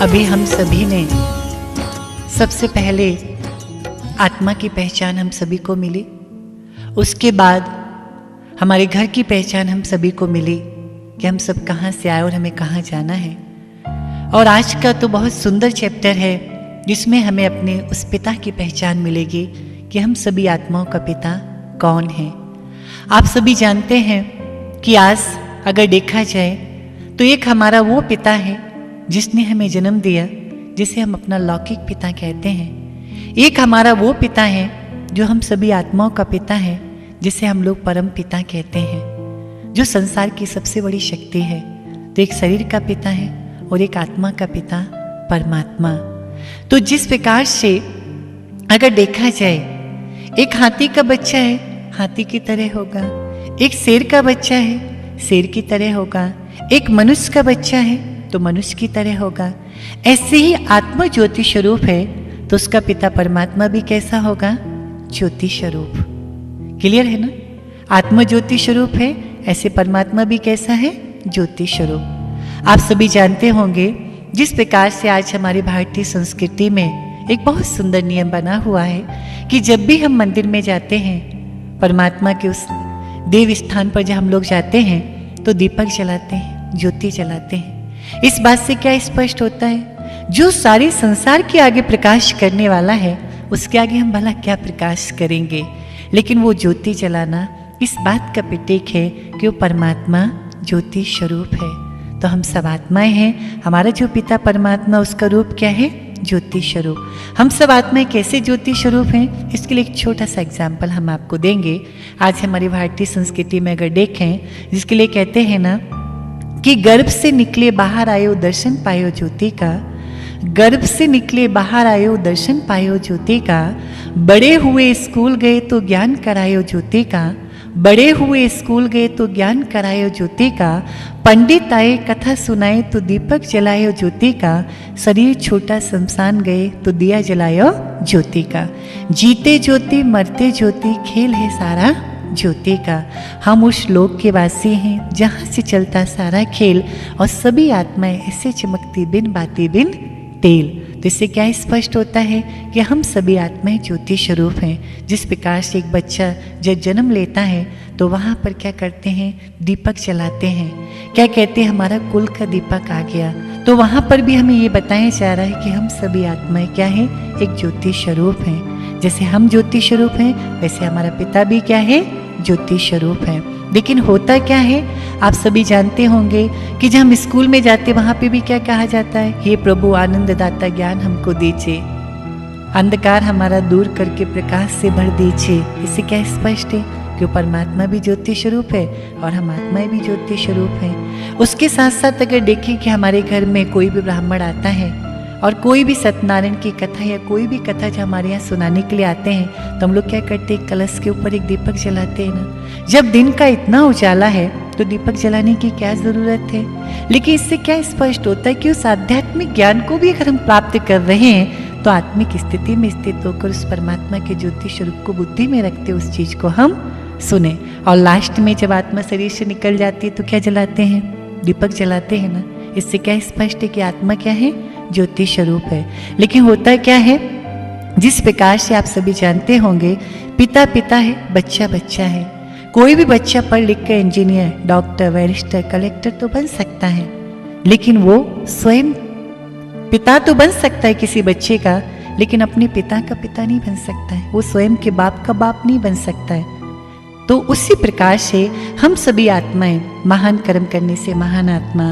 अभी हम सभी ने सबसे पहले आत्मा की पहचान हम सभी को मिली, उसके बाद हमारे घर की पहचान हम सभी को मिली कि हम सब कहाँ से आए और हमें कहाँ जाना है। और आज का तो बहुत सुंदर चैप्टर है जिसमें हमें अपने उस पिता की पहचान मिलेगी कि हम सभी आत्माओं का पिता कौन है। आप सभी जानते हैं कि आज अगर देखा जाए तो एक हमारा वो पिता है जिसने हमें जन्म दिया, जिसे हम अपना लौकिक पिता कहते हैं। एक हमारा वो पिता है जो हम सभी आत्माओं का पिता है, जिसे हम लोग परम पिता कहते हैं, जो संसार की सबसे बड़ी शक्ति है। तो एक शरीर का पिता है और एक आत्मा का पिता परमात्मा। तो जिस प्रकार से अगर देखा जाए, एक हाथी का बच्चा है, हाथी की तरह होगा। एक शेर का बच्चा है, शेर की तरह होगा। एक मनुष्य का बच्चा है तो मनुष्य की तरह होगा। ऐसे ही आत्मा ज्योति स्वरूप है तो उसका पिता परमात्मा भी कैसा होगा? ज्योति स्वरूप। क्लियर है ना? आत्मा ज्योति स्वरूप है, ऐसे परमात्मा भी कैसा है? ज्योति स्वरूप। आप सभी जानते होंगे जिस प्रकार से आज हमारी भारतीय संस्कृति में एक बहुत सुंदर नियम बना हुआ है कि जब भी हम मंदिर में जाते हैं, परमात्मा के उस देव स्थान पर जब हम लोग जाते हैं तो दीपक जलाते हैं, ज्योति जलाते हैं। इस बात से क्या स्पष्ट होता है? जो सारे संसार के आगे प्रकाश करने वाला है उसके आगे हम भला क्या प्रकाश करेंगे। लेकिन वो ज्योति जलाना इस बात का प्रतीक है कि वो परमात्मा ज्योति स्वरूप है। तो हम सब आत्माएं हैं। हमारा जो पिता परमात्मा, उसका रूप क्या है? ज्योति स्वरूप। हम सब आत्माएं कैसे ज्योति स्वरूप हैं, इसके लिए एक छोटा सा एग्जाम्पल हम आपको देंगे। आज हमारी भारतीय संस्कृति में अगर देखें, जिसके लिए कहते हैं ना कि गर्भ से निकले बाहर आयो दर्शन पायो ज्योति का, गर्भ से निकले बाहर आयो दर्शन पायो ज्योति का, बड़े हुए स्कूल गए तो ज्ञान करायो ज्योति का, बड़े हुए स्कूल गए तो ज्ञान करायो ज्योति का, पंडित आए कथा सुनाए तो दीपक जलायो ज्योति का, शरीर छोटा शमशान गए तो दिया जलायो ज्योति का, जीते ज्योति मरते ज्योति, खेल है सारा ज्योति का। हम उस लोक के वासी हैं जहाँ से चलता सारा खेल, और सभी आत्माएं ऐसे चमकती बिन बाती बिन तेल। तो इससे क्या स्पष्ट होता है कि हम सभी आत्माएं ज्योति स्वरूप हैं। जिस प्रकार से एक बच्चा जब जन्म लेता है तो वहाँ पर क्या करते हैं? दीपक जलाते हैं। क्या कहते हैं? हमारा कुल का दीपक आ गया। तो वहाँ पर भी हमें ये बताया जा रहा है कि हम सभी आत्माएं क्या है? एक ज्योति स्वरूप हैं। जैसे हम ज्योति स्वरूप हैं वैसे हमारा पिता भी क्या है? ज्योति स्वरूप है। लेकिन होता क्या है, आप सभी जानते होंगे कि जब हम स्कूल में जाते वहां पे भी क्या कहा जाता है? हे प्रभु आनंद दाता ज्ञान हमको दीजिए, अंधकार हमारा दूर करके प्रकाश से भर दीजिए। इससे क्या स्पष्ट है कि परमात्मा भी ज्योति स्वरूप है और हम आत्माएं भी ज्योति स्वरूप हैं। उसके साथ साथ अगर देखें कि हमारे घर में कोई भी ब्राह्मण आता है और कोई भी सत्यनारायण की कथा या कोई भी कथा जो हमारे यहाँ सुनाने के लिए आते हैं, तो हम लोग क्या करते हैं? कलश के ऊपर एक दीपक जलाते हैं ना। जब दिन का इतना उजाला है तो दीपक जलाने की क्या जरूरत है? लेकिन इससे क्या स्पष्ट होता है कि उस आध्यात्मिक ज्ञान को भी अगर हम प्राप्त कर रहे हैं तो आत्मिक स्थिति में स्थित होकर उस परमात्मा के ज्योति स्वरूप को बुद्धि में रखते उस चीज को हम सुने। और लास्ट में जब आत्मा शरीर से निकल जाती है तो क्या जलाते हैं? दीपक जलाते हैं ना। इससे क्या स्पष्ट है कि आत्मा क्या है? ज्योति स्वरूप है। लेकिन होता क्या है, जिस प्रकार से आप सभी जानते होंगे, पिता पिता है, बच्चा बच्चा है। कोई भी बच्चा पढ़ लिख कर इंजीनियर, डॉक्टर, बैरिस्टर, कलेक्टर तो बन सकता है, लेकिन वो स्वयं पिता तो बन सकता है किसी बच्चे का, लेकिन अपने पिता का पिता नहीं बन सकता है। वो स्वयं के बाप का बाप नहीं बन सकता है। तो उसी प्रकार से हम सभी आत्माएं महान कर्म करने से महान आत्मा,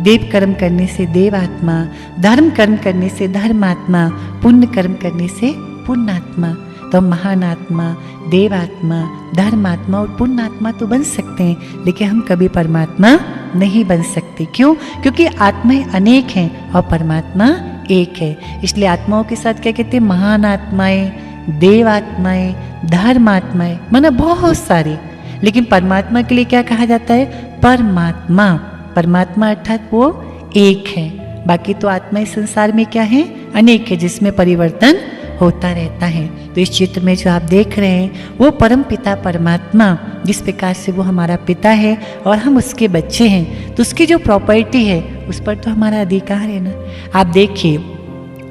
देव कर्म करने से देव आत्मा, धर्म कर्म करने से धर्म आत्मा, पुण्य कर्म करने से पुण्य आत्मा। तो हम महान आत्मा, देव आत्मा, धर्म आत्मा और पुण्य आत्मा तो बन सकते हैं, लेकिन हम कभी परमात्मा नहीं बन सकते। क्यों? क्योंकि आत्माएं अनेक हैं और परमात्मा एक है। इसलिए आत्माओं के साथ क्या कहते हैं? महान आत्माएं, देव आत्माएं, धर्म आत्माएं, माना बहुत सारे। लेकिन परमात्मा के लिए क्या कहा जाता है? परमात्मा। परमात्मा अर्थात वो एक है। बाकी तो आत्माएं संसार में क्या है? अनेक है, जिसमें परिवर्तन होता रहता है। तो इस चित्र में जो आप देख रहे हैं वो परम पिता परमात्मा, जिस प्रकार से वो हमारा पिता है और हम उसके बच्चे हैं, तो उसकी जो प्रॉपर्टी है उस पर तो हमारा अधिकार है ना। आप देखिए,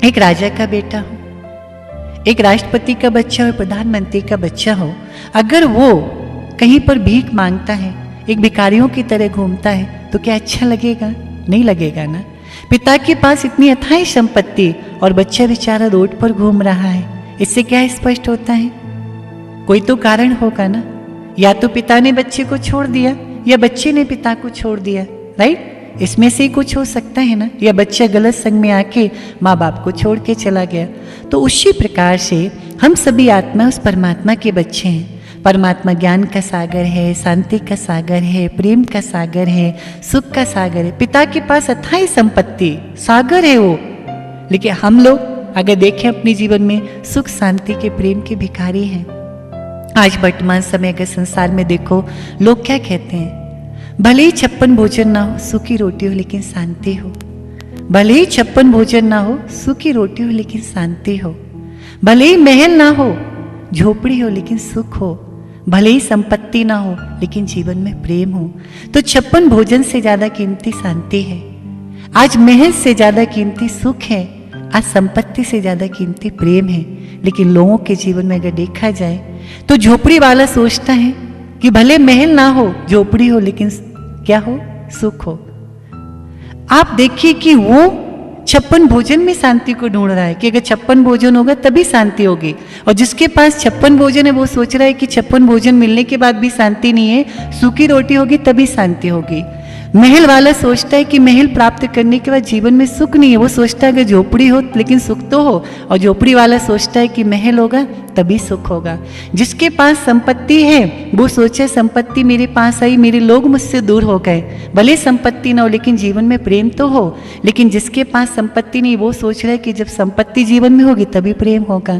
एक राजा का बेटा हो, एक राष्ट्रपति का बच्चा हो, प्रधानमंत्री का बच्चा हो, अगर वो कहीं पर भीख मांगता है, एक भिखारियों की तरह घूमता है, तो क्या अच्छा लगेगा? नहीं लगेगा ना। पिता के पास इतनी अथाई संपत्ति और बच्चा बेचारा रोड पर घूम रहा है, इससे क्या स्पष्ट होता है? कोई तो कारण होगा ना। या तो पिता ने बच्चे को छोड़ दिया या बच्चे ने पिता को छोड़ दिया, राइट? इसमें से ही कुछ हो सकता है ना। या बच्चा गलत संग में आके माँ बाप को छोड़ के चला गया। तो उसी प्रकार से हम सभी आत्मा उस परमात्मा के बच्चे हैं। परमात्मा ज्ञान का सागर है, शांति का सागर है, प्रेम का सागर है, सुख का सागर है। पिता के पास अथाई संपत्ति सागर है वो। लेकिन हम लोग अगर देखें अपने जीवन में, सुख शांति के प्रेम के भिखारी हैं। आज वर्तमान समय अगर संसार में देखो, लोग क्या कहते हैं? भले ही 56 भोजन ना हो, सूखी रोटी हो लेकिन शांति हो। भले ही 56 भोजन ना हो, सूखी रोटी हो लेकिन शांति हो। भले ही महल ना हो, झोपड़ी हो लेकिन सुख हो। भले ही संपत्ति ना हो लेकिन जीवन में प्रेम हो। तो 56 भोजन से ज्यादा कीमती शांति है। आज महल से ज्यादा कीमती सुख है, आज संपत्ति से ज्यादा कीमती प्रेम है। लेकिन लोगों के जीवन में अगर देखा जाए तो झोपड़ी वाला सोचता है कि भले महल ना हो, झोपड़ी हो, लेकिन क्या हो? सुख हो। आप देखिए कि वो 56 भोजन में शांति को ढूंढ रहा है कि अगर 56 भोजन होगा तभी शांति होगी। और जिसके पास 56 भोजन है वो सोच रहा है कि 56 भोजन मिलने के बाद भी शांति नहीं है, सूखी रोटी होगी तभी शांति होगी। महल वाला सोचता है कि महल प्राप्त करने के बाद जीवन में सुख नहीं है, वो सोचता है अगर झोपड़ी हो लेकिन सुख तो हो। और झोपड़ी वाला सोचता है कि महल होगा तभी सुख होगा। जिसके पास संपत्ति है वो सोचे संपत्ति मेरे पास आई, मेरे लोग मुझसे दूर हो गए, भले संपत्ति ना हो लेकिन जीवन में प्रेम तो हो। लेकिन जिसके पास संपत्ति नहीं वो सोच रहा है कि जब संपत्ति जीवन में होगी तभी प्रेम होगा।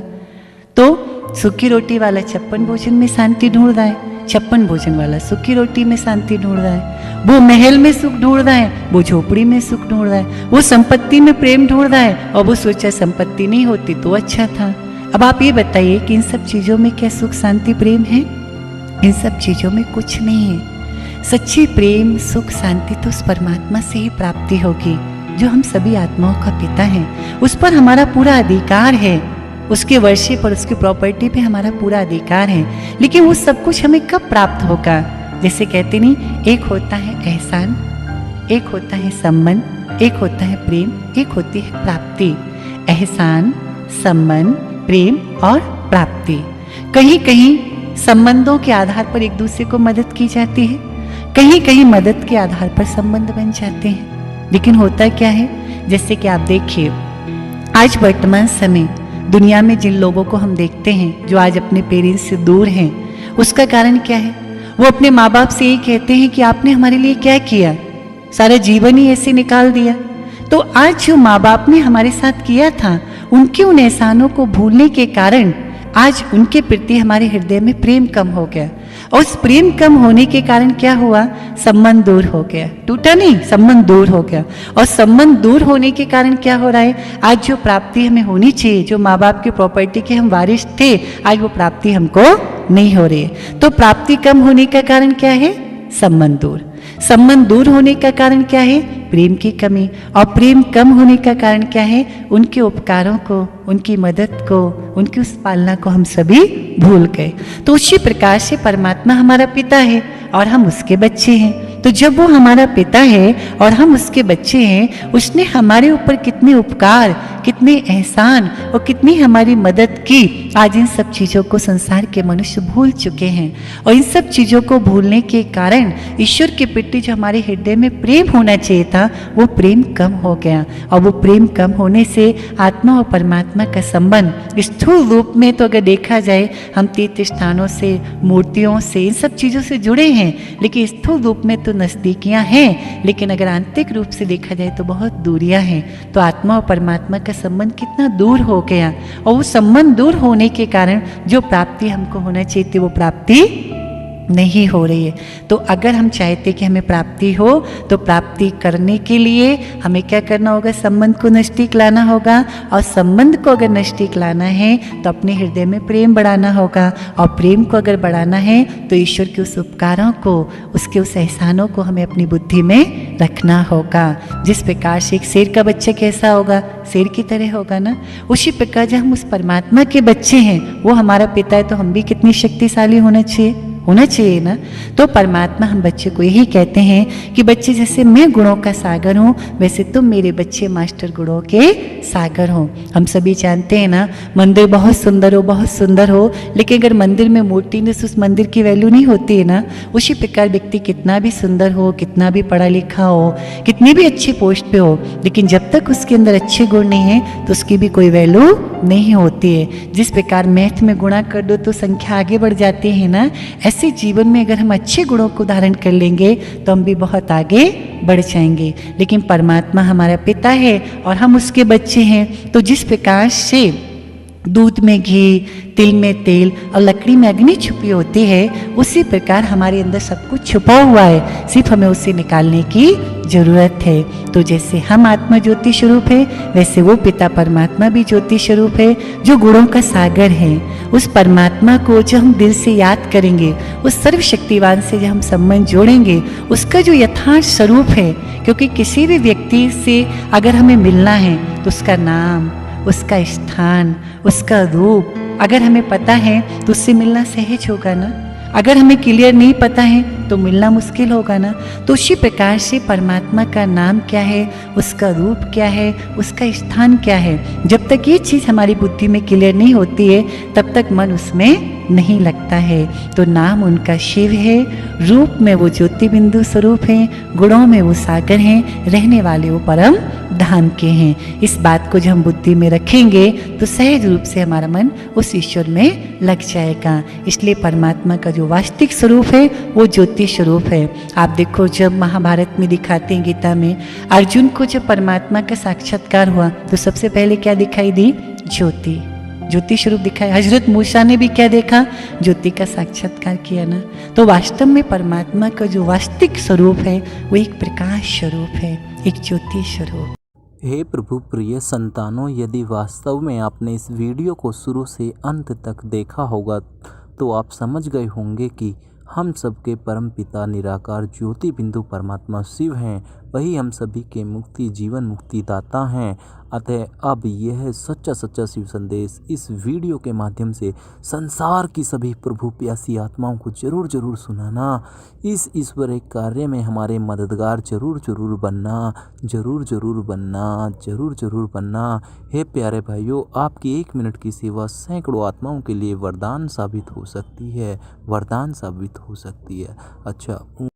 तो सूखी रोटी वाला 56 भोजन में शांति ढूंढ रहा है, 56 भोजन वाला सूखी रोटी में शांति ढूंढ रहा है। वो महल में सुख ढूंढ रहा है, वो झोपड़ी में सुख ढूंढ रहा है, वो संपत्ति में प्रेम ढूंढ रहा है और वो सोचा संपत्ति नहीं होती तो अच्छा था। अब आप ये बताइए कि इन सब चीजों में क्या सुख शांति प्रेम है? इन सब चीजों में कुछ नहीं है। सच्ची प्रेम सुख शांति तो उस परमात्मा से ही प्राप्ति होगी जो हम सभी आत्माओं का पिता है। उस पर हमारा पूरा अधिकार है, उसके वर्षे पर, उसकी प्रॉपर्टी पे हमारा पूरा अधिकार है। लेकिन वो सब कुछ हमें कब प्राप्त होगा? जैसे कहते नहीं, एक होता है एहसान, एक होता है संबंध, एक होता है प्रेम, एक होती है प्राप्ति। एहसान, संबंध, प्रेम और प्राप्ति। कहीं कहीं संबंधों के आधार पर एक दूसरे को मदद की जाती है, कहीं कहीं मदद के आधार पर संबंध बन जाते हैं। लेकिन होता क्या है, जैसे कि आप देखिए आज वर्तमान समय दुनिया में जिन लोगों को हम देखते हैं जो आज अपने पेरेंट्स से दूर हैं, उसका कारण क्या है? वो अपने माँ बाप से यही कहते हैं कि आपने हमारे लिए क्या किया, सारा जीवन ही ऐसे निकाल दिया। तो आज जो माँ बाप ने हमारे साथ किया था, उनके उन एहसानों को भूलने के कारण आज उनके प्रति हमारे हृदय में प्रेम कम हो गया। और उस प्रेम कम होने के कारण क्या हुआ? संबंध दूर हो गया। टूटा नहीं, संबंध दूर हो गया। और संबंध दूर होने के कारण क्या हो रहा है? आज जो प्राप्ति हमें होनी चाहिए, जो माँ बाप की प्रॉपर्टी के हम वारिस थे, आज वो प्राप्ति हमको नहीं हो रही है। तो प्राप्ति कम होने का कारण क्या है? संबंध दूर। संबंध दूर होने का कारण क्या है? प्रेम की कमी। और प्रेम कम होने का कारण क्या है? उनके उपकारों को, उनकी मदद को, उनकी उस पालना को हम सभी भूल गए। तो उसी प्रकार से परमात्मा हमारा पिता है और हम उसके बच्चे हैं। तो जब वो हमारा पिता है और हम उसके बच्चे हैं, उसने हमारे ऊपर कितने उपकार, कितने एहसान और कितनी हमारी मदद की, आज इन सब चीज़ों को संसार के मनुष्य भूल चुके हैं। और इन सब चीज़ों को भूलने के कारण ईश्वर के प्रति जो हमारे हृदय में प्रेम होना चाहिए था, वो प्रेम कम हो गया। और वो प्रेम कम होने से आत्मा और परमात्मा का संबंध स्थूल रूप में तो अगर देखा जाए, हम तीर्थ स्थानों से, मूर्तियों से, इन सब चीज़ों से जुड़े हैं, लेकिन स्थूल रूप में तो नजदीकियां हैं, लेकिन अगर आंतरिक रूप से देखा जाए तो बहुत दूरियां हैं। तो आत्मा और परमात्मा का संबंध कितना दूर हो गया। और वो संबंध दूर होने के कारण जो प्राप्ति हमको होना चाहिए थी, वो प्राप्ति नहीं हो रही है। तो अगर हम चाहते कि हमें प्राप्ति हो तो प्राप्ति करने के लिए हमें क्या करना होगा, संबंध को नज़दीक लाना होगा। और संबंध को अगर नज़दीक लाना है तो अपने हृदय में प्रेम बढ़ाना होगा। और प्रेम को अगर बढ़ाना है तो ईश्वर के उस उपकारों को, उसके उस एहसानों को हमें अपनी बुद्धि में रखना होगा। जिस प्रकार से एक शेर का बच्चा कैसा होगा, शेर की तरह होगा ना, उसी प्रकार जब हम उस परमात्मा के बच्चे हैं, वो हमारा पिता है, तो हम भी कितनी शक्तिशाली होना चाहिए ना। तो परमात्मा हम बच्चे को यही कहते हैं कि बच्चे जैसे मैं गुणों का सागर हूँ, वैसे तुम मेरे बच्चे मास्टर गुणों के सागर हो। हम सभी जानते हैं ना, मंदिर बहुत सुंदर हो, लेकिन अगर मंदिर में मूर्ति नहीं तो उस मंदिर की वैल्यू नहीं होती है ना। उसी प्रकार व्यक्ति कितना भी सुंदर हो, कितना भी पढ़ा लिखा हो, कितनी भी अच्छी पोस्ट पे हो, लेकिन जब तक उसके अंदर अच्छे गुण नहीं है तो उसकी भी कोई वैल्यू नहीं होती है। जिस प्रकार मैथ में गुणा कर दो तो संख्या आगे बढ़ जाती है ना, ऐसे जीवन में अगर हम अच्छे गुणों को धारण कर लेंगे तो हम भी बहुत आगे बढ़ जाएंगे। लेकिन परमात्मा हमारा पिता है और हम उसके बच्चे हैं, तो जिस प्रकार से दूध में घी, तिल में तेल और लकड़ी में अग्नि छुपी होती है, उसी प्रकार हमारे अंदर सब कुछ छुपा हुआ है, सिर्फ हमें उसे निकालने की जरूरत है। तो जैसे हम आत्मा ज्योति स्वरूप है, वैसे वो पिता परमात्मा भी ज्योति स्वरूप है, जो गुणों का सागर है। उस परमात्मा को जब हम दिल से याद करेंगे, उस सर्वशक्तिवान से जब हम संबंध जोड़ेंगे, उसका जो यथार्थ स्वरूप है, क्योंकि किसी भी व्यक्ति से अगर हमें मिलना है तो उसका नाम, उसका स्थान, उसका रूप अगर हमें पता है तो उससे मिलना सहज होगा ना। अगर हमें क्लियर नहीं पता है तो मिलना मुश्किल होगा ना। तो उसी प्रकार से परमात्मा का नाम क्या है, उसका रूप क्या है, उसका स्थान क्या है, जब तक ये चीज़ हमारी बुद्धि में क्लियर नहीं होती है तब तक मन उसमें नहीं लगता है। तो नाम उनका शिव है, रूप में वो ज्योति बिंदु स्वरूप हैं, गुणों में वो सागर हैं, रहने वाले वो परम धाम के हैं। इस बात को जब हम बुद्धि में रखेंगे तो सहज रूप से हमारा मन उस ईश्वर में लग जाएगा। इसलिए परमात्मा का जो वास्तविक स्वरूप है वो ज्योति स्वरूप है। आप देखो, जब महाभारत में दिखाते हैं, गीता में, अर्जुन को जब परमात्मा का साक्षात्कार हुआ तो सबसे पहले क्या दिखाई दी, ज्योति स्वरूप दिखाया। हजरत मूसा ने भी क्या देखा, ज्योति का साक्षात्कार किया ना। तो वास्तव में परमात्मा का जो वास्तविक स्वरूप है वो एक प्रकाश स्वरूप है, एक ज्योति स्वरूप। हे प्रभु प्रिय संतानों, यदि वास्तव में आपने इस वीडियो को शुरू से अंत तक देखा होगा तो आप समझ गए होंगे कि हम सबके परम पिता निराकार ज्योति बिंदु परमात्मा शिव हैं, वही हम सभी के मुक्ति जीवन मुक्ति दाता हैं। अतः अब यह सच्चा शिव संदेश इस वीडियो के माध्यम से संसार की सभी प्रभु प्यासी आत्माओं को जरूर सुनाना। इस ईश्वरीय कार्य में हमारे मददगार जरूर बनना। हे प्यारे भाइयों, आपकी 1 मिनट की सेवा सैकड़ों आत्माओं के लिए वरदान साबित हो सकती है। अच्छा।